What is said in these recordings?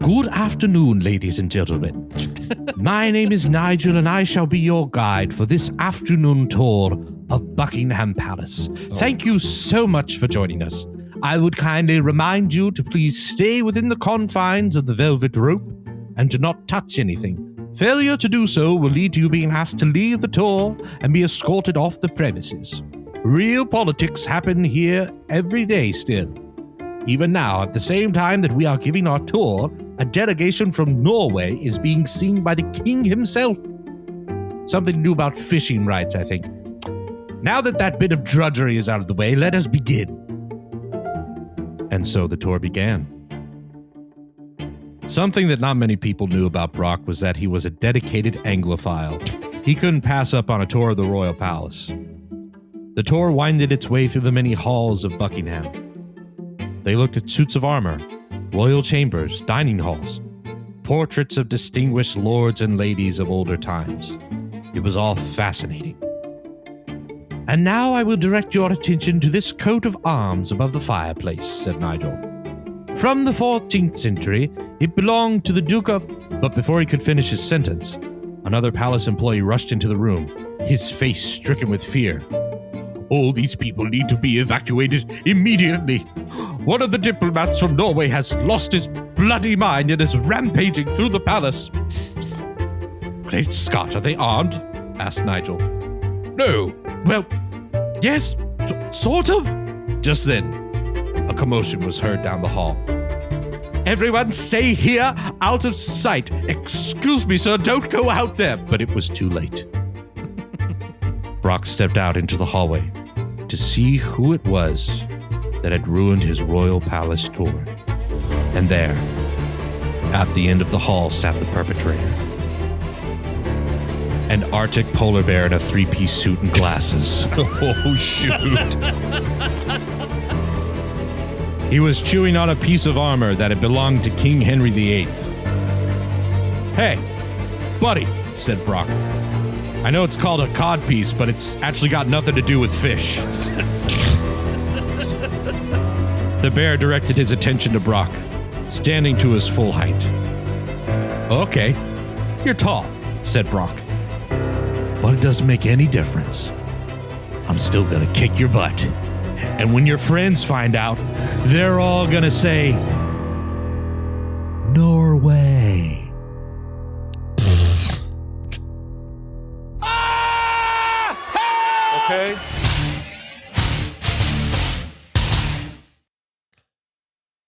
Good afternoon, ladies and gentlemen. My name is Nigel, and I shall be your guide for this afternoon tour of Buckingham Palace. Thank you so much for joining us. I would kindly remind you to please stay within the confines of the velvet rope and to not touch anything. Failure to do so will lead to you being asked to leave the tour and be escorted off the premises. Real politics happen here every day still. Even now, at the same time that we are giving our tour, a delegation from Norway is being seen by the king himself. Something to do about fishing rights, I think. Now that that bit of drudgery is out of the way, let us begin. And so the tour began. Something that not many people knew about Brock was that he was a dedicated Anglophile. He couldn't pass up on a tour of the royal palace. The tour winded its way through the many halls of Buckingham. They looked at suits of armor, royal chambers, dining halls, portraits of distinguished lords and ladies of older times. It was all fascinating. And now I will direct your attention to this coat of arms above the fireplace, said Nigel. From the 14th century, it belonged to the Duke of... But before he could finish his sentence, another palace employee rushed into the room, his face stricken with fear. All these people need to be evacuated immediately. One of the diplomats from Norway has lost his bloody mind and is rampaging through the palace. Great Scott, are they armed? Asked Nigel. No. Well, yes, sort of. Just then, a commotion was heard down the hall. Everyone stay here, out of sight. Excuse me, sir, don't go out there. But it was too late. Brock stepped out into the hallway to see who it was that had ruined his royal palace tour. And there, at the end of the hall, sat the perpetrator. An Arctic polar bear in a three-piece suit and glasses. Oh, shoot. He was chewing on a piece of armor that had belonged to King Henry VIII. Hey, buddy, said Brock. I know it's called a codpiece, but it's actually got nothing to do with fish. The bear directed his attention to Brock, standing to his full height. Okay, you're tall, said Brock. But it doesn't make any difference. I'm still gonna kick your butt. And when your friends find out, they're all gonna say, Norway. Okay.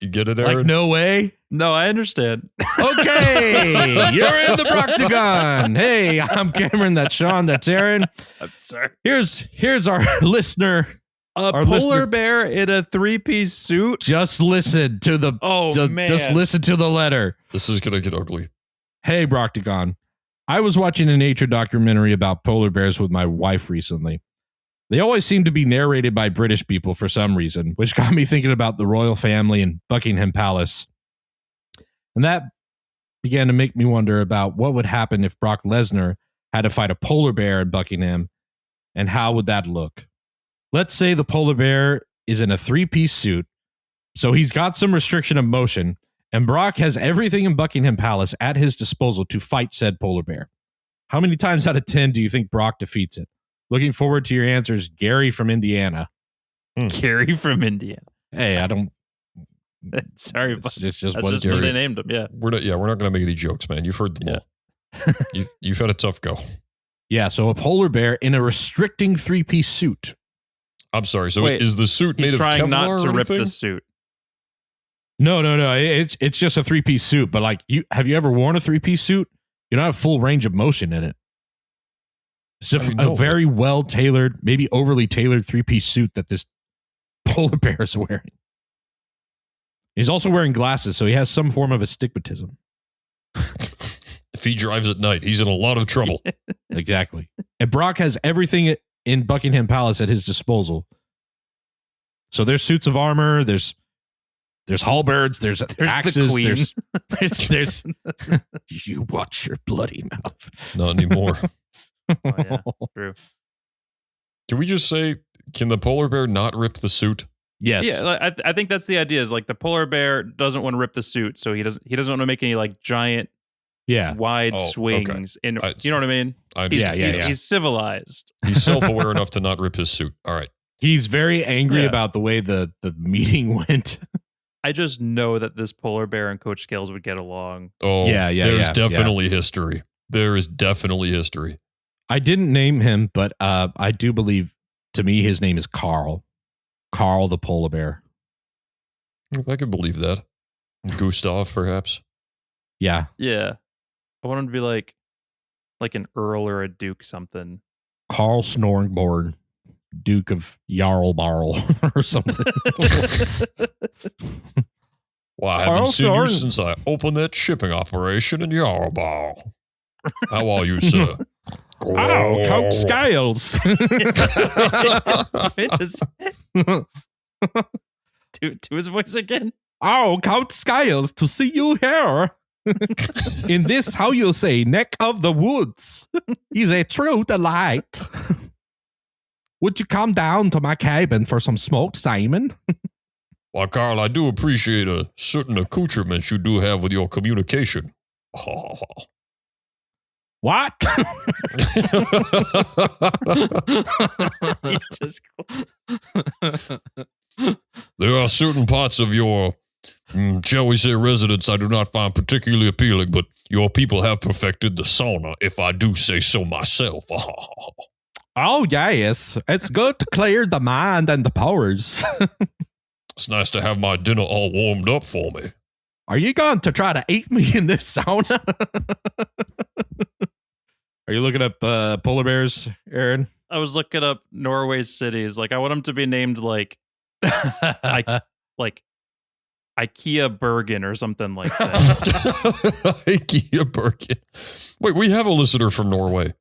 You get it, Aaron? Like, no way? No, I understand. Okay, you're in the Proctagon. Hey, I'm Cameron. That's Sean. That's Aaron. I'm sorry. Here's our listener. Our polar bear in a three-piece suit. Just listen to the. Man. Just listen to the letter. This is gonna get ugly. Hey, Proctagon. I was watching a nature documentary about polar bears with my wife recently. They always seem to be narrated by British people for some reason, which got me thinking about the royal family and Buckingham Palace. And that began to make me wonder about what would happen if Brock Lesnar had to fight a polar bear in Buckingham, and how would that look? Let's say the polar bear is in a three-piece suit, so he's got some restriction of motion, and Brock has everything in Buckingham Palace at his disposal to fight said polar bear. How many times out of 10 do you think Brock defeats it? Looking forward to your answers, Gary from Indiana. Gary from Indiana. Hey, I don't... Sorry, it's just that's what just Gary, what they named him. Yeah, We're not going to make any jokes, man. You've heard them all. You've had a tough go. Yeah, so a polar bear in a restricting three-piece suit. I'm sorry. So Wait, is the suit made he's of trying Kevlar not to or rip anything? the suit. No. It's just a three-piece suit. But like, have you ever worn a three-piece suit? You don't have full range of motion in it. It's a very well-tailored, maybe overly tailored three-piece suit that this polar bear is wearing. He's also wearing glasses, so he has some form of astigmatism. If he drives at night, he's in a lot of trouble. Exactly. And Brock has everything in Buckingham Palace at his disposal. So there's suits of armor, there's halberds, there's axes, there's you watch your bloody mouth. Not anymore. Oh, yeah, true. Can we just say, can the polar bear not rip the suit? Yes. Yeah, like, I think that's the idea. Is like the polar bear doesn't want to rip the suit, so he doesn't want to make any like giant, Yeah. wide Oh, swings. okay. You know what I mean? I He's, understand. he's civilized. He's self-aware enough to not rip his suit. All right. He's very angry Yeah. about the way the meeting went. I just know that this polar bear and Coach Scales would get along. Oh, there's yeah. definitely history. There is definitely history. I didn't name him, but I do believe, to me, his name is Carl. Carl the polar bear. I could believe that. Gustav, perhaps. Yeah. Yeah, I want him to be like an earl or a duke something. Carl Snoringborn, Duke of Jarlbarl or something. Well, I Carl haven't seen you Snorn. since I opened that shipping operation in Yarbow. How are you, sir? Oh, Coach Scales. To his voice again. Oh, Count Scales, to see you here. In this, how you say, neck of the woods, is a true delight. Would you come down to my cabin for some smoked salmon? Well, Carl, I do appreciate a certain accoutrements you do have with your communication. What? He just There are certain parts of your, shall we say, residence I do not find particularly appealing, but your people have perfected the sauna, if I do say so myself. Oh, yes. It's good to clear the mind and the pores. It's nice to have my dinner all warmed up for me. Are you going to try to eat me in this sauna? Are you looking up polar bears, Aaron? I was looking up Norway's cities. Like I want them to be named like IKEA Bergen or something like that. IKEA Birkin. Wait, we have a listener from Norway.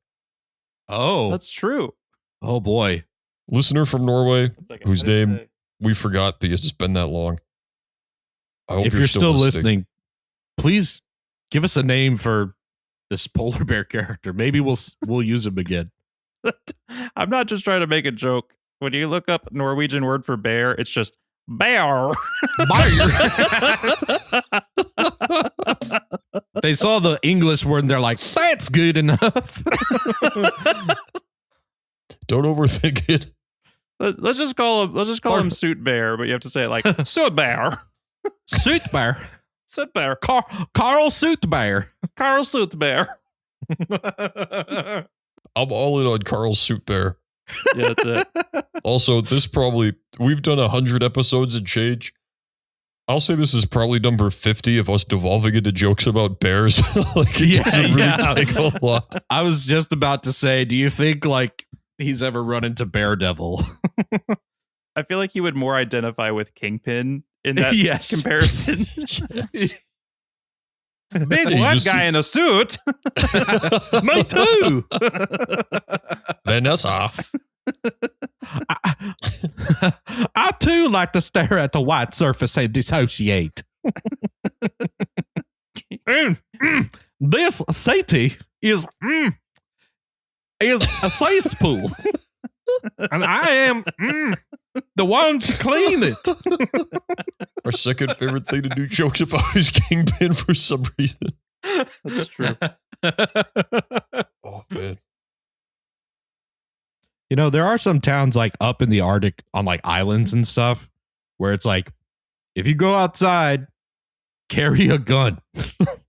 Oh, That's true. oh boy. Listener from Norway, whose What did it name say? we forgot because it's been that long. I hope If you're still listening, please give us a name for this polar bear character. Maybe we'll use him again. I'm not just trying to make a joke. When you look up Norwegian word for bear, it's just bear. They saw the English word and they're like, that's good enough. Don't overthink it. Let's just call him Suit Bear, but you have to say it like Suit Bear. Suit bear. Suit Bear. Carl Suit Bear. Carl Suit Bear. I'm all in on Carl's Suit Bear. Yeah, that's it. Also, we've done 100 episodes and change. I'll say this is probably number 50 of us devolving into jokes about bears. Like, it doesn't really take a lot. I was just about to say, do you think like he's ever run into Bear Devil? I feel like he would more identify with Kingpin in that Yes. comparison. Yes. Big You white just guy see- in a suit. Me too. Vanessa. I too like to stare at the white surface and dissociate. This city is a cesspool, and I am the one to clean it. Our second favorite thing to do jokes about is Kingpin for some reason. That's true. Oh, man. You know, there are some towns like up in the Arctic on like islands and stuff where it's like, if you go outside, carry a gun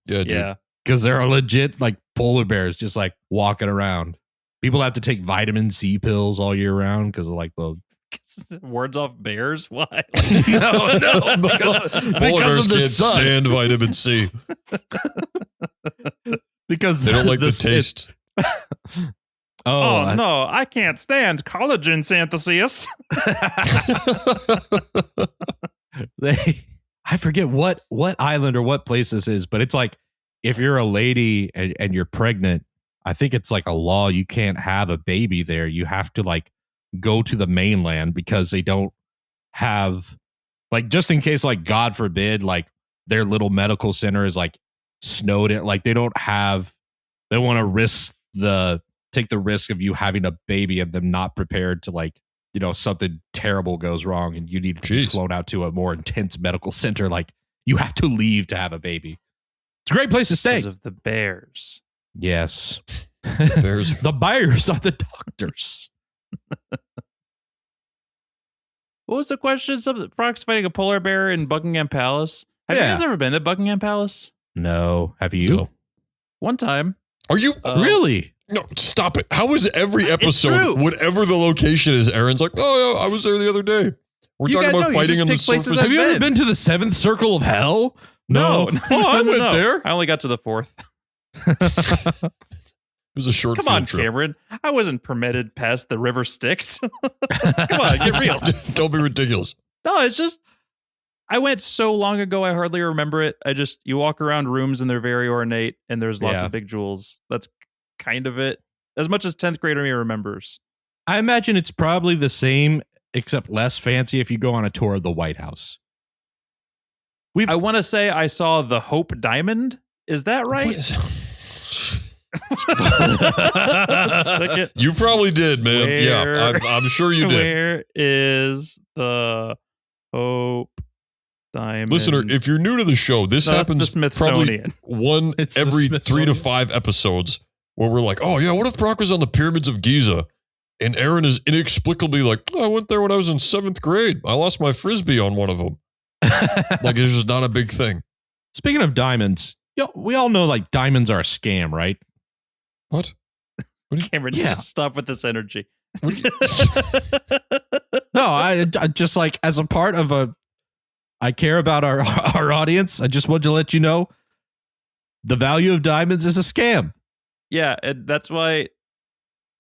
Yeah, dude. Yeah. because there are legit like polar bears just like walking around. People have to take vitamin C pills all year round because of like the Wards off bears? Why? no, because Polar of bears the can't sun. stand vitamin C. Because They don't like the taste. Oh, no, I can't stand collagen synthesis. I forget what island or what place this is, but it's like if you're a lady and you're pregnant, I think it's like a law you can't have a baby there. You have to like go to the mainland because they don't have like, just in case, like God forbid, like their little medical center is like snowed in, like they don't want to take the risk of you having a baby and them not prepared to like something terrible goes wrong and you need to be flown out to a more intense medical center, like you have to leave to have a baby. It's a great place to stay. Because of the bears. Yes. Bears. The bears are the doctors. What was the question? Brock's fighting a polar bear in Buckingham Palace. Have you guys ever been to Buckingham Palast? No. Have you? No. One time. Are you really? No, stop it. How is every episode, whatever the location is, Aaron's like, oh, yeah, I was there the other day. We're talking about fighting on the surface. Have you ever been to the 7th circle of hell? No. I went there. I only got to the 4th. It was a short Come on, trip. Cameron. I wasn't permitted past the river Styx. Come on, get real. Don't be ridiculous. No, it's just, I went so long ago, I hardly remember it. You walk around rooms and they're very ornate and there's lots of big jewels. That's kind of it. As much as 10th grader me remembers. I imagine it's probably the same, except less fancy if you go on a tour of the White House. I want to say I saw the Hope Diamond. Is that right? You probably did, man. I'm sure you did. Where is the Hope Diamond? Listener, if you're new to the show, this happens probably every 3 to 5 episodes where we're like, oh yeah, what if Brock was on the pyramids of Giza? And Aaron is inexplicably like, oh, I went there when I was in 7th grade. I lost my Frisbee on one of them. Like, it's just not a big thing. Speaking of diamonds, we all know like diamonds are a scam, right? What? Cameron, just stop with this energy. No, I just like, as a part of I care about our audience. I just wanted to let you know the value of diamonds is a scam. Yeah, and that's why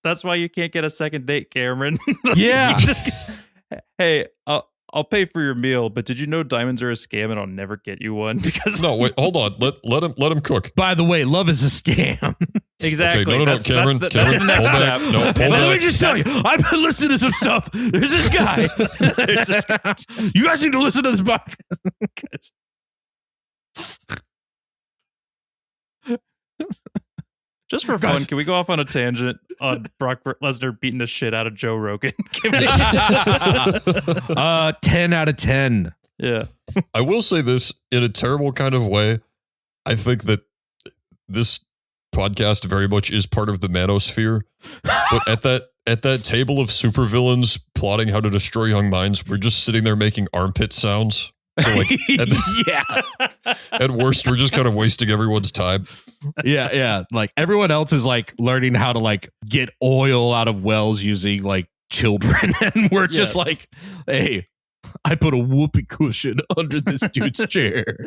you can't get a second date, Cameron. Yeah. Hey, I'll pay for your meal, but did you know diamonds are a scam and I'll never get you one? Because no, wait, hold on. Let him cook. By the way, love is a scam. Exactly. Okay, no, Cameron, that's the next step. No, let me just tell you, I've been listening to some stuff. There's this guy. You guys need to listen to this podcast. Just for fun, can we go off on a tangent on Brock Lesnar beating the shit out of Joe Rogan? 10 out of 10. Yeah. I will say this in a terrible kind of way. I think that this podcast very much is part of the manosphere. But at that table of supervillains plotting how to destroy young minds, we're just sitting there making armpit sounds. So like, at worst, we're just kind of wasting everyone's time. Yeah. Like everyone else is like learning how to like get oil out of wells using like children, and we're just like, hey, I put a whoopee cushion under this dude's chair.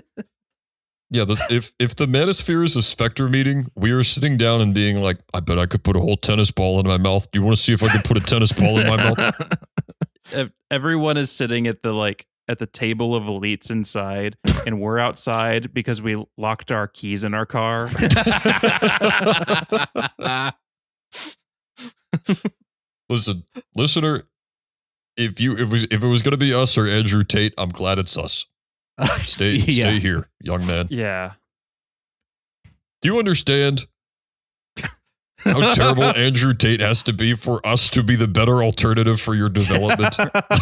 Yeah, if the manosphere is a Spectre meeting, we are sitting down and being like, I bet I could put a whole tennis ball in my mouth. Do you want to see if I could put a tennis ball in my mouth? Everyone is sitting at the table of elites inside, and we're outside because we locked our keys in our car. Listen, listener, if it was going to be us or Andrew Tate, I'm glad it's us. Stay here, young man. Yeah. Do you understand how terrible Andrew Tate has to be for us to be the better alternative for your development?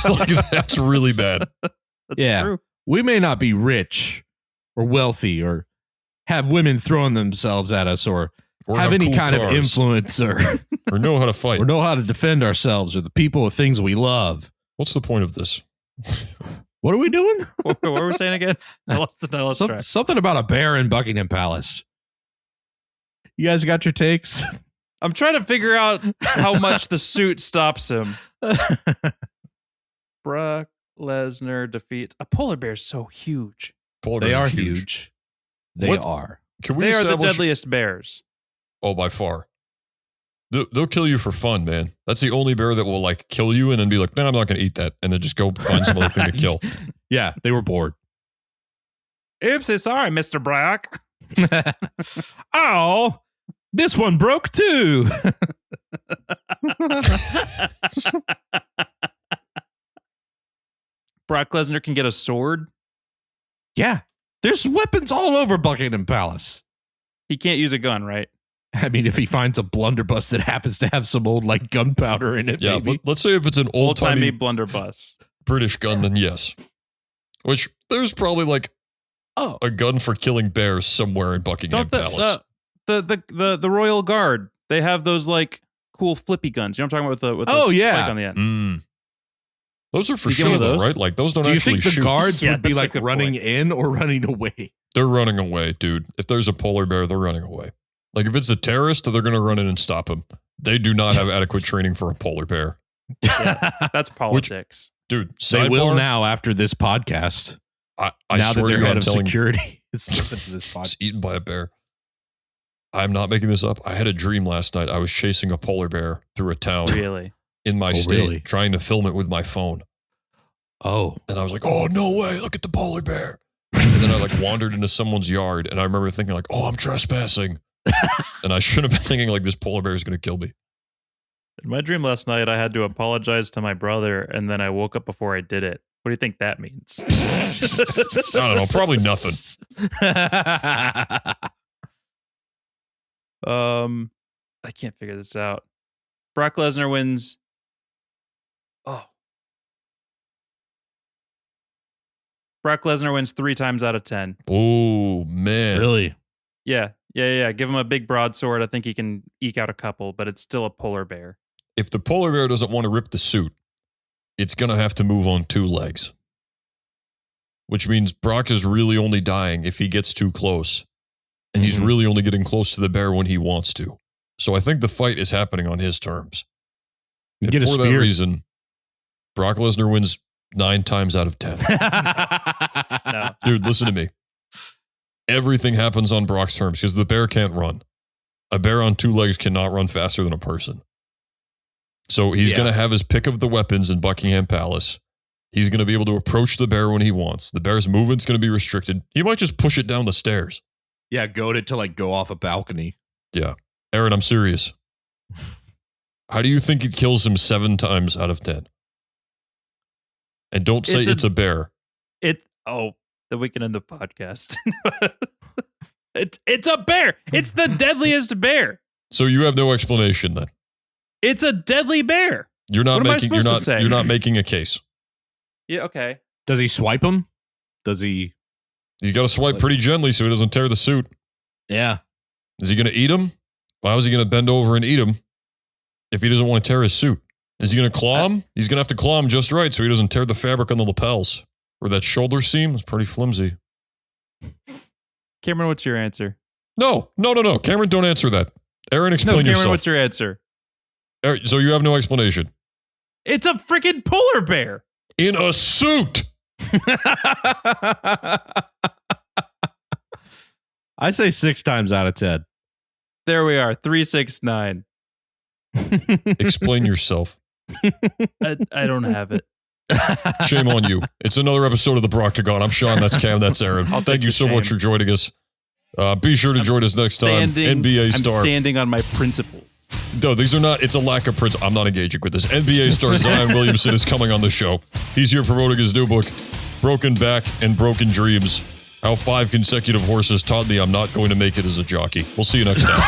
Like, that's really bad. That's true. We may not be rich or wealthy or have women throwing themselves at us or have any cool kind of influence or know how to fight or know how to defend ourselves or the people or things we love. What's the point of this? What are we doing? What were we saying again? I lost track. Something about a bear in Buckingham Palace. You guys got your takes? I'm trying to figure out how much the suit stops him. Brock Lesnar defeats a polar bear so huge. They are huge. They are. They are the deadliest bears. Oh, by far. They'll kill you for fun, man. That's the only bear that will like kill you and then be like, no, I'm not going to eat that. And then just go find some other thing to kill. Yeah, they were bored. Oopsie, sorry, Mr. Brock. Oh, this one broke too. Brock Lesnar can get a sword. Yeah, there's weapons all over Buckingham Palace. He can't use a gun, right? I mean, if he finds a blunderbuss that happens to have some old like gunpowder in it, Yeah, maybe. let's say if it's an old-timey blunderbuss British gun, then yes. Which there's probably like a gun for killing bears somewhere in Buckingham Palace. The Royal Guard, they have those like cool flippy guns. You know what I'm talking about with the spike on the end. Those are for sure, though, right? Like those don't actually shoot. Do you think the guards would be that's like running in or running away? They're running away, dude. If there's a polar bear, they're running away. Like if it's a terrorist, they're going to run in and stop him. They do not have adequate training for a polar bear. Yeah, that's politics. Dude, they will now after this podcast. I now swear that they're head of telling security is listening to this podcast. It's eaten by a bear. I'm not making this up. I had a dream last night. I was chasing a polar bear through a town. Really? In my state, trying to film it with my phone. Oh. And I was like, oh, no way. Look at the polar bear. And then I like wandered into someone's yard. And I remember thinking like, oh, I'm trespassing. And I should have been thinking like this polar bear is going to kill me. In my dream last night, I had to apologize to my brother. And then I woke up before I did it. What do you think that means? I don't know. Probably nothing. I can't figure this out. Brock Lesnar wins. Oh. Brock Lesnar wins 3 times out of 10. Oh, man. Really? Yeah. Give him a big broadsword. I think he can eke out a couple, but it's still a polar bear. If the polar bear doesn't want to rip the suit, it's going to have to move on 2 legs. Which means Brock is really only dying if he gets too close. And he's really only getting close to the bear when he wants to. So I think the fight is happening on his terms. And for that reason, Brock Lesnar wins 9 times out of 10. No. Dude, listen to me. Everything happens on Brock's terms because the bear can't run. A bear on 2 legs cannot run faster than a person. So he's going to have his pick of the weapons in Buckingham Palace. He's going to be able to approach the bear when he wants. The bear's movement's going to be restricted. He might just push it down the stairs. Yeah, goad it to like go off a balcony. Yeah. Aaron, I'm serious. How do you think it kills him 7 times out of 10? And don't say it's a bear. Then we can end the podcast. It's a bear. It's the deadliest bear. So you have no explanation then. It's a deadly bear. You're not you're not making a case. Yeah, okay. Does he swipe him? Does he? He's got to swipe pretty gently so he doesn't tear the suit. Yeah. Is he going to eat him? How is he going to bend over and eat him if he doesn't want to tear his suit? Is he going to claw him? He's going to have to claw him just right so he doesn't tear the fabric on the lapels. Or that shoulder seam is pretty flimsy. Cameron, what's your answer? No. Cameron, don't answer that. Aaron, explain yourself. Cameron, what's your answer? Aaron, so you have no explanation. It's a freaking polar bear. In a suit. I say 6 times out of 10. There we are. 3, 6, 9. Explain yourself. I don't have it. Shame on you. It's another episode of the Broctagon. I'm Sean. That's Cam. That's Aaron. Thank you so much for joining us. Be sure to join us next time. NBA star. I'm standing on my principles. No, these are not. It's a lack of principle. I'm not engaging with this. NBA star Zion Williamson is coming on the show. He's here promoting his new book, Broken Back and Broken Dreams. How 5 consecutive horses taught me I'm not going to make it as a jockey. We'll see you next time.